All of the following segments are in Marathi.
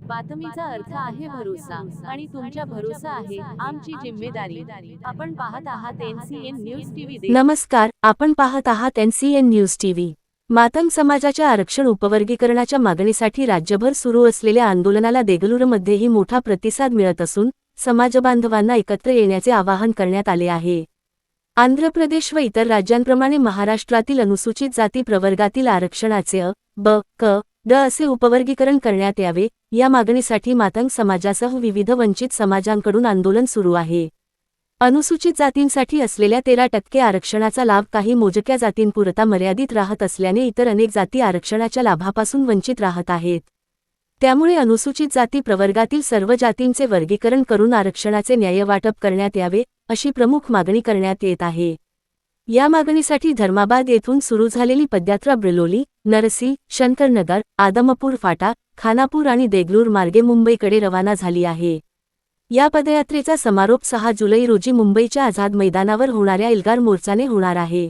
बातमीचा अर्थ आहे भरोसा आणि तुमच्या भरोसा आहे आमची जिम्मेदारी। आपण पाहत आहात NCN न्यूज टीव्ही। नमस्कार, आपण पाहत आहात NCN न्यूज टीव्ही। मातंग समाजाच्या आरक्षण उपवर्गीकरणाच्या मागणीसाठी राज्यभर सुरू असलेल्या आंदोलनाला देगलूरमध्येही मोठा प्रतिसाद मिळत असून समाजबांधवांना एकत्र येण्याचे आवाहन करण्यात आले आहे। आंध्र प्रदेश व इतर राज्यांप्रमाणे महाराष्ट्रातील अनुसूचित जाती प्रवर्गातील आरक्षणाचे अ, ब, क, ड असे उपवर्गीकरण करण्यात यावे, या मागणीसाठी मातंग समाजासह विविध वंचित समाजांकडून आंदोलन सुरू आहे। अनुसूचित जातींसाठी असलेल्या 13% आरक्षणाचा लाभ काही मोजक्या जातींपुरता मर्यादित राहत असल्याने इतर अनेक जाती आरक्षणाच्या लाभापासून वंचित राहत आहेत। त्यामुळे अनुसूचित जाती प्रवर्गातील सर्व जातींचे वर्गीकरण करून आरक्षणाचे न्यायवाटप करण्यात यावे, अशी प्रमुख मागणी करण्यात येत आहे। या मागणीसाठी धर्माबाद येथून सुरू झालेली पदयात्रा ब्रिलोली, नरसी, शंकरनगर, आदमपूर फाटा, खानापूर आणि देगलूर मार्गे मुंबईकडे रवाना झाली आहे। या पदयात्रेचा समारोप 6 जुलै रोजी मुंबईच्या आझाद मैदानावर होणाऱ्या एल्गार मोर्चाने होणार आहे।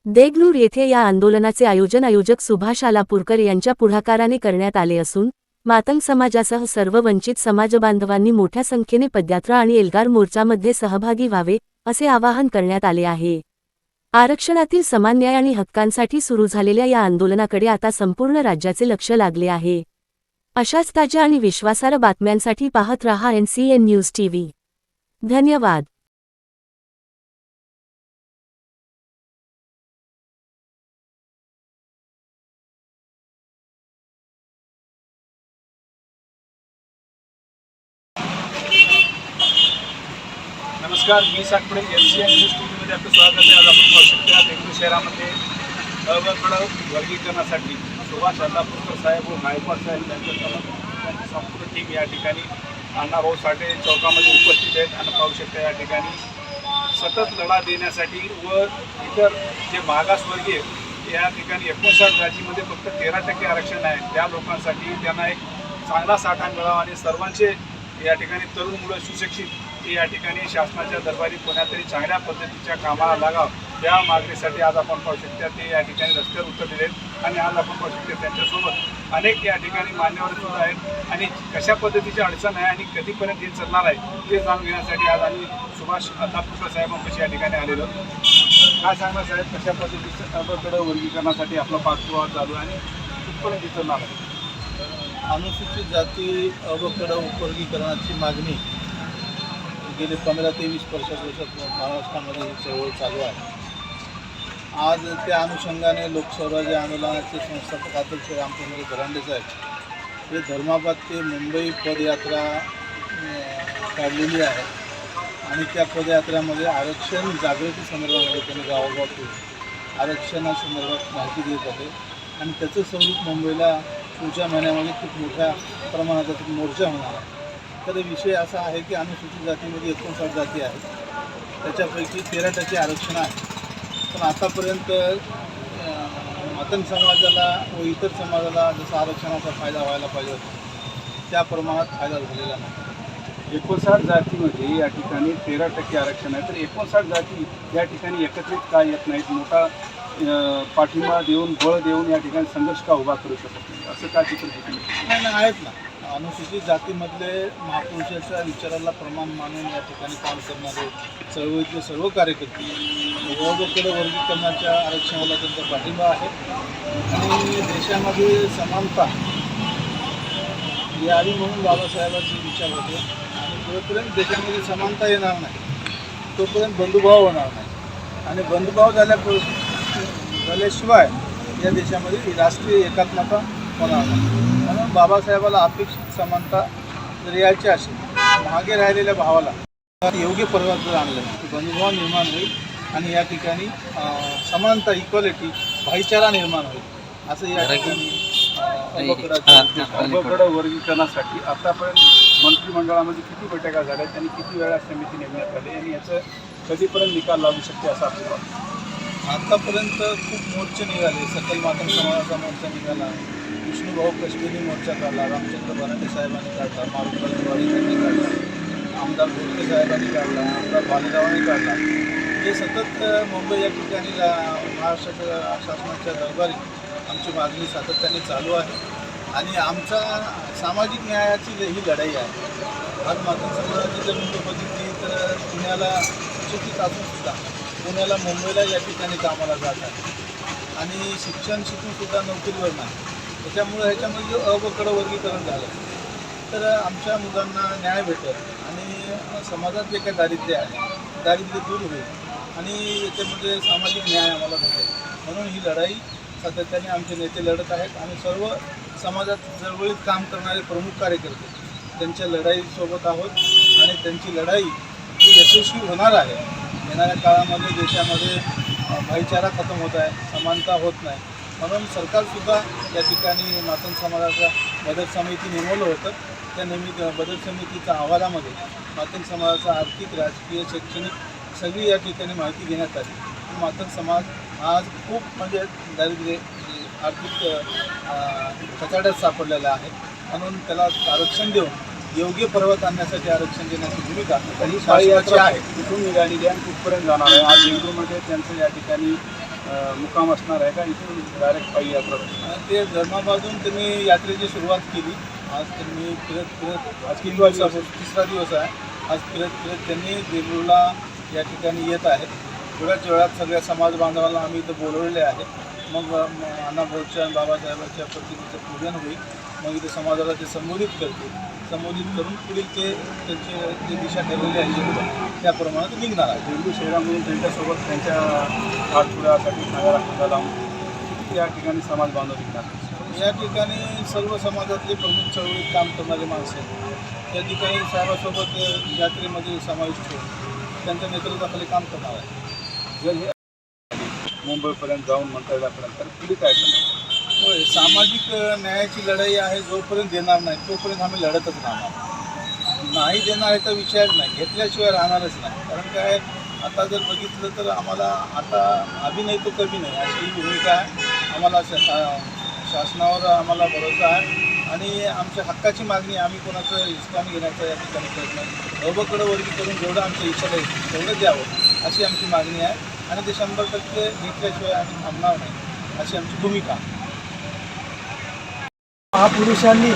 देगलूर येथे या आंदोलनाचे आयोजक सुभाष आलापूरकर यांच्या पुढाकाराने करण्यात आले असून मातंग समाजासह सर्व वंचित समाजबांधवांनी मोठ्या संख्येने पदयात्रा आणि एल्गार मोर्चामध्ये सहभागी व्हावे, असे आवाहन करण्यात आले आहे। आरक्षणातील समान न्याय आणि हक्कांसाठी सुरू झालेल्या या आंदोलनाकडे आता संपूर्ण राज्याचे लक्ष लागले आहे। अशाच ताज्या आणि विश्वासार्ह बातम्यांसाठी पाहत रहा NCN न्यूज टीव्ही। धन्यवाद। नमस्कार, मी सातपुडे NCN न्यूज टीव्हीमध्ये आपलं स्वागत आहे। आज आपण पाहू शकता देगलूर शहरामध्ये अवघड वर्गीकरणासाठी सुभाष आलापूरकर साहेब व गायकवाड साहेब यांच्या संपूर्ण टीम या ठिकाणी अण्णाभाऊ साठे चौकामध्ये उपस्थित आहेत आणि पाहू शकता या ठिकाणी सतत लढा देण्यासाठी व इतर जे मागासवर्गीय या ठिकाणी 59 जातीमध्ये फक्त 13% आरक्षण आहे, त्या लोकांसाठी त्यांना एक चांगला साठा मिळावा आणि सर्वांचे या ठिकाणी तरुण मुलं सुशिक्षित या ठिकाणी शासनाच्या दरबारी कोणातरी चांगल्या पद्धतीच्या कामाला लागावं, त्या मागणीसाठी आज आपण पाहू शकता ते या ठिकाणी रस्त्यावर उतरलेले आहेत। आणि आज आपण पाहू शकता त्यांच्यासोबत अनेक या ठिकाणी मान्यवर सुद्धा आहेत आणि कशा पद्धतीची अडचण आहे आणि कधीपर्यंत हे चालणार आहे ते जाणून घेण्यासाठी आज आम्ही सुभाष आलापूरकर साहेबांपाशी या ठिकाणी आलेलो। काय सांगणार साहेब, कशा पद्धतीचं अवघड वर्गीकरणासाठी आपला पाठपुरावा चालू आहे आणि कुठपर्यंत चालणार आहे? अनुसूचित जाती अवघड उपवर्गीकरणाची मागणी गेले 15 ते 20 वर्षात महाराष्ट्रामध्ये ही चळवळ चालू आहे। आज त्या अनुषंगाने लोकस्वराज्य आंदोलनाचे संस्थापक अध्यक्ष रामचंद्र धरांडे साहेब हे धर्माबाद ते मुंबई पदयात्रा काढलेली आहे आणि त्या पदयात्रेमध्ये आरक्षण जागृती संदर्भामध्ये त्यांनी गावोगाव फिरून आरक्षणासंदर्भात माहिती देत आहे आणि त्याचं स्वरूप मुंबईला पुढच्या महिन्यामध्ये खूप मोठ्या प्रमाणात एक मोर्चा होणार आहे। तर विषय असा आहे की अनुसूचित जातीमध्ये 59 जाती आहेत, त्याच्यापैकी 13% आरक्षण आहे, पण आतापर्यंत मातंग समाजाला व इतर समाजाला जसा आरक्षणाचा फायदा व्हायला पाहिजे होता त्या प्रमाणात फायदा झालेला नाही। 59 जातीमध्ये या ठिकाणी 13% आरक्षण आहे, तर 59 जाती या ठिकाणी एकत्रित का येत नाहीत? मोठा पाठिंबा देऊन बळ देऊन या ठिकाणी संघर्ष का उभा करू शकत नाही, असं का चित्र नाही आहेत ना। अनुसूचित जातीमधले महापुरुषाच्या विचाराला प्रमाण मानून या ठिकाणी काम करणारे चळवळीतले सर्व कार्यकर्ते अवघड वर्गीकरणाच्या आरक्षणाला त्यांचा पाठिंबा आहे आणि देशामध्ये समानता यावी म्हणून बाबासाहेबांचे विचार होते आणि जोपर्यंत देशामध्ये समानता येणार नाही तोपर्यंत बंधुभाव होणार नाही आणि बंधुभाव झाल्याशिवाय या देशामध्ये राष्ट्रीय एकात्मता होणार नाही। म्हणून बाबासाहेबाला अपेक्षित समानता जर यायची असेल, मागे राहिलेल्या भावाला योग्य परिवर्तन आणलं की बंधुभाव निर्माण होईल आणि या ठिकाणी समानता, इक्वॅलिटी, भाईचारा निर्माण होईल, असं या ठिकाणी अवघड वर्गीकरणासाठी आतापर्यंत मंत्रिमंडळामध्ये किती बैठका झाल्या, त्यांनी किती वेळा समिती नेमण्यात आली आणि याचं कधीपर्यंत निकाल लागू शकते असं आपलं वाटतं? आतापर्यंत खूप मोर्चे निघाले, सकल मातंग समाजाचा मोर्चा निघाला, विष्णुभाऊ कश्मीरी मोर्चा काढला, रामचंद्र धरांडे साहेबांनी काढला, मारुतराव तिवारी यांनी काढला, आमदार भोसले साहेबांनी काढला, आमदार बालेरावांनी काढला। हे सतत मुंबई या ठिकाणी महाराष्ट्राच्या शासनाच्या दरबारी आमची मागणी सातत्याने चालू आहे आणि आमचा सामाजिक न्यायाची ही लढाई आहे. आज मातंग समाजाची जर मुलं बघितली तर पुण्याला सुशिक्षित असूनसुद्धा पुण्याला मुंबईला या ठिकाणी कामाला जातात आणि शिक्षण शिकूनसुद्धा नोकरीवर नाही. त्याच्यामुळं ह्याच्यामध्ये अवकडं वर्गीकरण झालं तर आमच्या मुलांना न्याय भेटेल आणि समाजात जे काही दारिद्र्य आहे दारिद्र्य दूर होईल आणि याच्यामध्ये सामाजिक न्याय आम्हाला भेटेल. म्हणून ही लढाई सातत्याने आमचे नेते लढत आहेत आणि सर्व समाजात चळवळीत काम करणारे प्रमुख कार्यकर्ते त्यांच्या लढाईसोबत आहोत आणि त्यांची लढाई ही यशस्वी होणार आहे. येणाऱ्या काळामध्ये देशामध्ये भाईचारा खतम होत आहे, समानता होत नाही. म्हणून सरकारसुद्धा या ठिकाणी मातंग समाजाचा मदत समिती नेमवलं होतं. त्या मदत समितीच्या अहवालामध्ये मातंग समाजाचा आर्थिक, राजकीय, शैक्षणिक सगळी या ठिकाणी माहिती घेण्यात आली. मातंग समाज आज खूप म्हणजे दारिद्र्य आर्थिक कचाड्यात सापडलेला आहे. म्हणून त्याला आरक्षण देऊन योग्य पर्वत आणण्यासाठी आरक्षण देण्याची भूमिका ही शाळेची आहे. तिथून निघालेली आणि कुठपर्यंत जाणार आहे? आज बेंगळूरमध्ये त्यांचं या ठिकाणी मुक्काम असणार आहे का? इथून डायरेक्ट पायी यात्रा? ते धर्माबादून त्यांनी यात्रेची सुरुवात केली. आज त्यांनी फिरत आज किती दिवस? तिसरा दिवस आहे. आज फिरत त्यांनी देगलूरला या ठिकाणी येत आहेत. थोड्याच वेळात सगळ्या समाज बांधवांना आम्ही इथं बोलवलेले आहेत. मग अण्णाभाऊच्या आणि बाबासाहेबांच्या प्रतिमेचं पूजन होईल. मग इथे समाजाला ते संबोधित करतील. संबोधित करून पुढील ते त्यांचे जे दिशा ठरलेली आहे त्याप्रमाणे ते निघणार आहे. बेंगळूर शहरामध्ये त्यांच्यासोबत त्यांच्या पाठपुरासाठी नव्या लावून या ठिकाणी समाज बांधव निघणार. या ठिकाणी सर्व समाजातले प्रमुख चळवळीत काम करणारे माणसं आहेत. त्या ठिकाणी साहेबासोबत यात्रेमध्ये समाविष्ट होऊन त्यांच्या नेतृत्वाखाली काम करणार आहे. जर हे मुंबईपर्यंत जाऊन मंत्रालयापर्यंत तर पुढे काय करणार? होय, सामाजिक न्यायाची लढाई आहे. जोपर्यंत देणार नाही तोपर्यंत आम्ही लढतच राहणार. नाही देणार आहे तर विचार नाही, घेतल्याशिवाय राहणारच नाही. कारण काय आता जर बघितलं तर आम्हाला आता अभि नाही तो कभी नाही अशी ही भूमिका आहे. आम्हाला शासनावर आम्हाला भरोसा आहे आणि आमच्या हक्काची मागणी आम्ही कोणाचं हिसकावून घेण्याचा या ठिकाणी प्रयत्न अवकडं वर्गीकरण जेवढं आमच्या इच्छा आहे तेवढं द्यावं अशी आमची मागणी आहे आणि ते 100% घेतल्याशिवाय आम्ही थांबणार नाही अशी आमची भूमिका आहे. महापुरुषांनी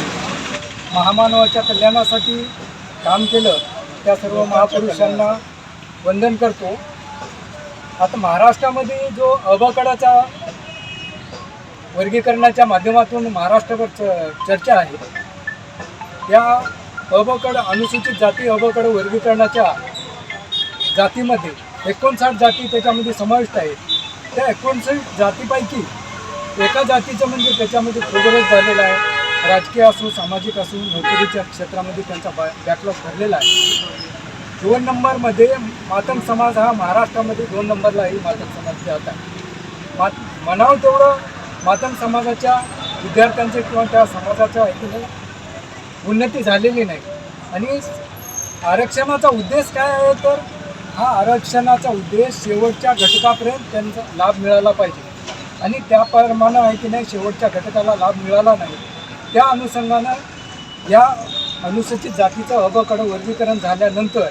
महामानवाच्या कल्याणासाठी काम केलं त्या सर्व महापुरुषांना वंदन करतो. आता महाराष्ट्रामध्ये जो अबकडाचा वर्गीकरणाच्या माध्यमातून महाराष्ट्रावर चर्चा आहे त्या अबकड अनुसूचित जाती अबकड वर्गीकरणाच्या जातीमध्ये 59 जाती त्याच्यामध्ये समाविष्ट आहेत. त्या 59 जातीपैकी एका जातीचं म्हणजे त्याच्यामध्ये प्रोग्रेस झालेला आहे. राजकीय असो सामाजिक असो नोकरीच्या क्षेत्रामध्ये त्यांचा बॅकलॉग ठरलेला आहे. 2 नंबरमध्ये मातंग समाज हा महाराष्ट्रामध्ये 2 नंबरलाही मातंग समाज जात आहे. म्हणावं तेवढं मातंग समाजाच्या विद्यार्थ्यांचे किंवा त्या समाजाच्या ऐकून उन्नती झालेली नाही. आणि आरक्षणाचा उद्देश काय आहे तर हा आरक्षणाचा उद्देश शेवटच्या घटकापर्यंत त्यांचा लाभ मिळाला पाहिजे आणि त्याप्रमाणे आहे की नाही शेवटच्या घटकाला लाभ मिळाला नाही. त्या अनुषंगानं या अनुसूचित जातीचं अबकडं वर्गीकरण झाल्यानंतर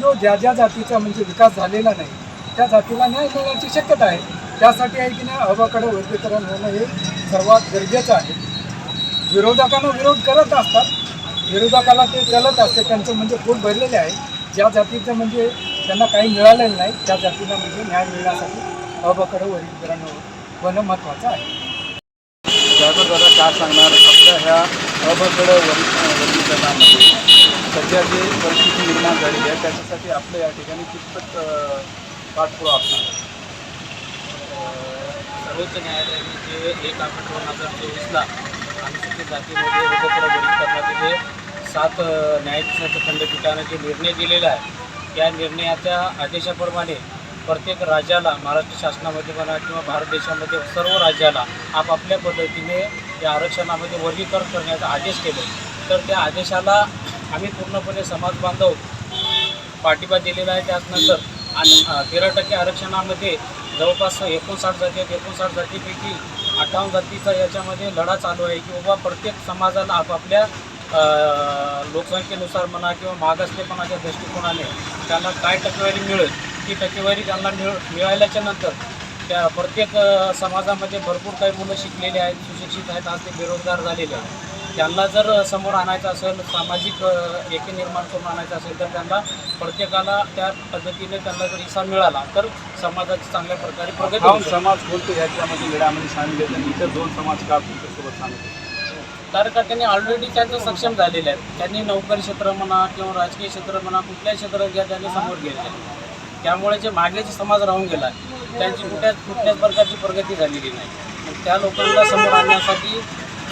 जो ज्या जातीचा म्हणजे विकास झालेला नाही त्या जातीला न्याय मिळण्याची शक्यता आहे. त्यासाठी आहे की नाही अबकडं वर्गीकरण होणं हे सर्वात गरजेचं आहे. विरोधकांना विरोध करत असतात, विरोधकाला ते चलत असते, त्यांचं म्हणजे पोट भरलेले आहे. ज्या जातीचं म्हणजे त्यांना काही मिळालेलं नाही त्या जातीला म्हणजे न्याय मिळण्यासाठी अबकडं वर्गीकरण होणं महत्त्वाचं आहे. दादा काय सांगणार आपल्या ह्या अबकडं वर्गीकरणामध्ये सध्या जे परिस्थिती निर्माण झालेली आहे त्याच्यासाठी आपलं या ठिकाणी कितपत पाठपुरावा असणार? सर्वोच्च न्यायालयाने जे 1 ऑक्टोबर 2024ला अनुसूचित जातीमध्ये अबकडं वर्गीकरणाचे जे 7 न्यायाधीशांच्या खंडपीठाने जे निर्णय दिलेला आहे या निर्णयाच्या आदेशाप्रमाणे प्रत्येक राज्याला महाराष्ट्र शासनामध्ये म्हणा किंवा भारत देशामध्ये सर्व राज्याला आपापल्या पद्धतीने या आरक्षणामध्ये वर्गीकरण करण्याचा आदेश केले. तर त्या आदेशाला आम्ही पूर्णपणे समाज बांधव पाठिंबा दिलेला आहे. त्याचनंतर आणि 13% आरक्षणामध्ये जवळपास 59 जाती आहेत. 59 जातीपैकी 58 जातीचा याच्यामध्ये लढा चालू आहे की बाबा प्रत्येक समाजाला आपापल्या लोकसंख्येनुसार म्हणा किंवा मागासलेपणाच्या दृष्टिकोनाने त्यांना काय टक्केवारी मिळेल ती टक्केवारी त्यांना मिळाल्याच्या नंतर त्या प्रत्येक समाजामध्ये भरपूर काही मुलं शिकलेले आहेत, सुशिक्षित आहेत, आज ते बेरोजगार झालेले आहेत. त्यांना जर समोर आणायचं असेल, सामाजिक एकी निर्माण करून आणायचं असेल तर त्यांना प्रत्येकाला त्या पद्धतीने त्यांना जर हिस्सा मिळाला तर समाजाची चांगल्या प्रकारे प्रगती होऊ खाऊन शकते. समाज कोणते ह्याच्यामध्ये लढ्यामध्ये सामील आहेत आणि इतर 2 समाज का तुमच्यासोबत सामील आहेत? कार्यकर्त्यांनी ऑलरेडी त्यांचं सक्षम झालेले आहेत. त्यांनी नोकरी क्षेत्र म्हणा किंवा राजकीय क्षेत्र म्हणा, कुठल्याही क्षेत्रात घ्या त्यांनी समोर गेले आहेत. त्यामुळे जे मागे जे समाज राहून गेला आहे त्यांची कुठल्याच प्रकारची प्रगती झालेली नाही. मग त्या लोकांना समोर आणण्यासाठी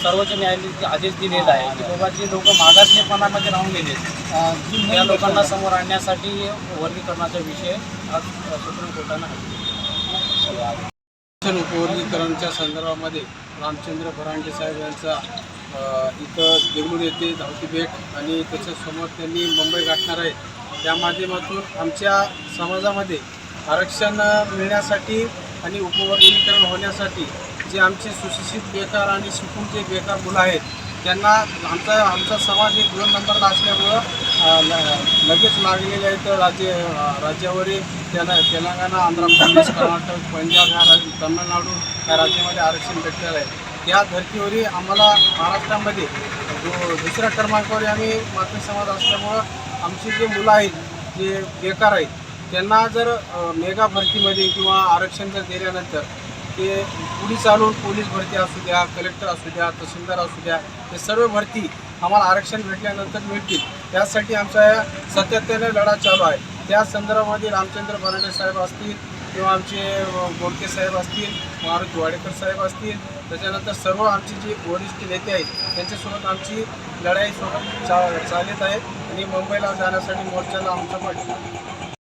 सर्वोच्च न्यायालयाने आदेश दिलेला आहे की बाबा जे लोक मागासलेपणामध्ये राहून गेले त्या लोकांना समोर आणण्यासाठी वर्गीकरणाचा विषय आज सुप्रीम कोर्टानं हाती उपवर्गीकरणच्या संदर्भामध्ये रामचंद्र भरांडे साहेब यांचा इथं देगलूर येथे धावती भेट आणि त्याच्यासमोर त्यांनी मुंबई गाठणार आहे. त्या माध्यमातून आमच्या समाजामध्ये आरक्षण मिळण्यासाठी आणि उपवर्गीकरण होण्यासाठी जे आमचे सुशिक्षित बेकार आणि शिकून जे बेकार मुलं आहेत त्यांना आमचा समाज एक 2 नंबरला असल्यामुळं लगेच लागलेले आहेत राज्यावरील तेलंगणा, आंध्र प्रदेश, कर्नाटक, पंजाब ह्या तमिळनाडू ह्या राज्यामध्ये आरक्षण भेटलेलं आहे. त्या धर्तीवरील आम्हाला महाराष्ट्रामध्ये दुसऱ्या क्रमांकावर आम्ही मातृ समाज असल्यामुळं आमची जे मुलं आहेत जे बेकार आहेत त्यांना जर मेगा भरतीमध्ये किंवा आरक्षण जर दिल्यानंतर ते पुढे चालून पोलीस भरती असू द्या, कलेक्टर असू द्या, तहसीलदार असू द्या, हे सर्व भरती आम्हाला आरक्षण भेटल्यानंतर मिळतील. त्यासाठी आमचा सातत्याने लढा चालू आहे. त्या संदर्भामध्ये रामचंद्र भरांडे साहेब असतील किंवा आमचे गोडके साहेब असतील, मारुती वाडेकर साहेब असतील, त्याच्यानंतर सर्व आमचे जे वरिष्ठ नेते आहेत त्यांच्यासोबत आमची लढाई सोबत चालत आहे आणि मुंबईला जाण्यासाठी मोर्चाला आमचा पाठिंबा.